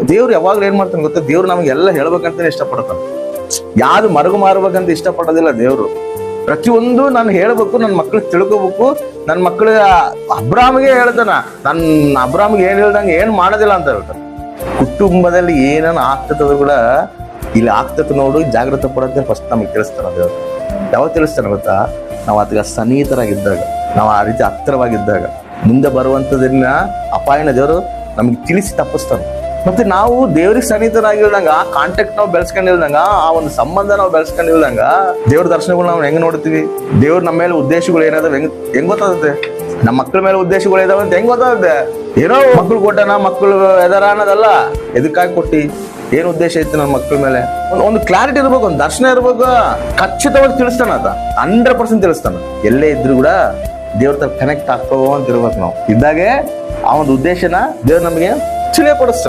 ದೇವ್ರು ಯಾವಾಗ್ಲೂ ಏನ್ ಮಾಡ್ತಾನೆ ಗೊತ್ತಾ, ದೇವ್ರು ನಮ್ಗೆಲ್ಲ ಹೇಳ್ಬೇಕಂತಾನೆ ಇಷ್ಟಪಡ್ತಾನೆ. ಯಾವ್ದು ಮರಗು ಮಾರ್ಬೇಕಂತ ಇಷ್ಟಪಡೋದಿಲ್ಲ ದೇವ್ರು. ಪ್ರತಿಯೊಂದು ನಾನು ಹೇಳ್ಬೇಕು, ನನ್ನ ಮಕ್ಳಿಗೆ ತಿಳ್ಕೊಬೇಕು. ನನ್ನ ಮಕ್ಳಿಗೆ ಅಬ್ರಾಮಿಗೆ ಹೇಳ್ತಾನ, ನನ್ನ ಅಬ್ರಾಮಿಗೆ ಏನ್ ಹೇಳ್ದಂಗೆ ಏನ್ ಮಾಡೋದಿಲ್ಲ ಅಂತ ಹೇಳ್ತಾನೆ. ಕುಟುಂಬದಲ್ಲಿ ಏನೇನು ಆಗ್ತದ ಕೂಡ ಇಲ್ಲಿ ಆಗ್ತದೆ ನೋಡು, ಜಾಗೃತ ಪಡೋದೇ ಫಸ್ಟ್ ನಮಗೆ ತಿಳಿಸ್ತಾನ ದೇವ್ರು. ಯಾವಾಗ ತಿಳಿಸ್ತಾನೆ ಗೊತ್ತಾ, ನಾವು ಅದಕ್ಕೆ ಸನ್ನಿಹಿತರಾಗಿದ್ದಾಗ, ನಾವು ಆ ರೀತಿ ಹತ್ತಿರವಾಗಿದ್ದಾಗ, ಮುಂದೆ ಬರುವಂಥದನ್ನ ಅಪಾಯನ ದೇವರು ನಮ್ಗೆ ತಿಳಿಸಿ ತಪ್ಪಿಸ್ತಾನೆ. ಮತ್ತೆ ನಾವು ದೇವ್ರಿಗೆ ಸನ್ನಿಹಿತರಾಗಿಲ್ದಂಗ, ಆ ಕಾಂಟ್ಯಾಕ್ಟ್ ನಾವು ಬೆಳೆಸ್ಕೊಂಡಿಲ್ದಂಗ, ಆ ಒಂದು ಸಂಬಂಧ ನಾವು ಬೆಳೆಸ್ಕೊಂಡಿಲ್ದಂಗ ದೇವ್ರ ದರ್ಶನಗಳು ನಾವು ಹೆಂಗ್ ನೋಡ್ತೀವಿ, ದೇವ್ರ ನಮ್ಮ ಮೇಲೆ ಉದ್ದೇಶಗಳು ಏನಾದವ ಹೆಂಗ್ ಗೊತ್ತಾಗುತ್ತೆ, ನಮ್ಮ ಮಕ್ಳ ಮೇಲೆ ಉದ್ದೇಶಗಳು ಇದಾವ ಅಂತ ಹೆಂಗ್ ಗೊತ್ತಾಗುತ್ತೆ. ಏನೋ ಮಕ್ಳು ಕೊಟ್ಟನ, ಮಕ್ಳು ಎದಾರ ಅನ್ನೋದಲ್ಲ, ಎದಕ್ಕಾಗಿ ಕೊಟ್ಟಿ, ಏನ್ ಉದ್ದೇಶ ಐತಿ ನನ್ನ ಮಕ್ಳ ಮೇಲೆ, ಒಂದು ಕ್ಲಾರಿಟಿ ಇರ್ಬೇಕು, ಒಂದು ದರ್ಶನ ಇರ್ಬೇಕು. ಖಚಿತವಾಗಿ ತಿಳಿಸ್ತಾನ ಅದ, 100% ತಿಳಿಸ್ತಾನ. ಎಲ್ಲೇ ಇದ್ರು ಕೂಡ ದೇವ್ರ ತರ ಕನೆಕ್ಟ್ ಆಗ್ತೋ ಅಂತ ಇರ್ಬೇಕು ನಾವು. ಇದ್ದಾಗೆ ಆ ಒಂದು ಉದ್ದೇಶನ ದೇವ್ರು ನಮಗೆ ತಿಳಿಯಪಡಿಸ್ತಾನೆ.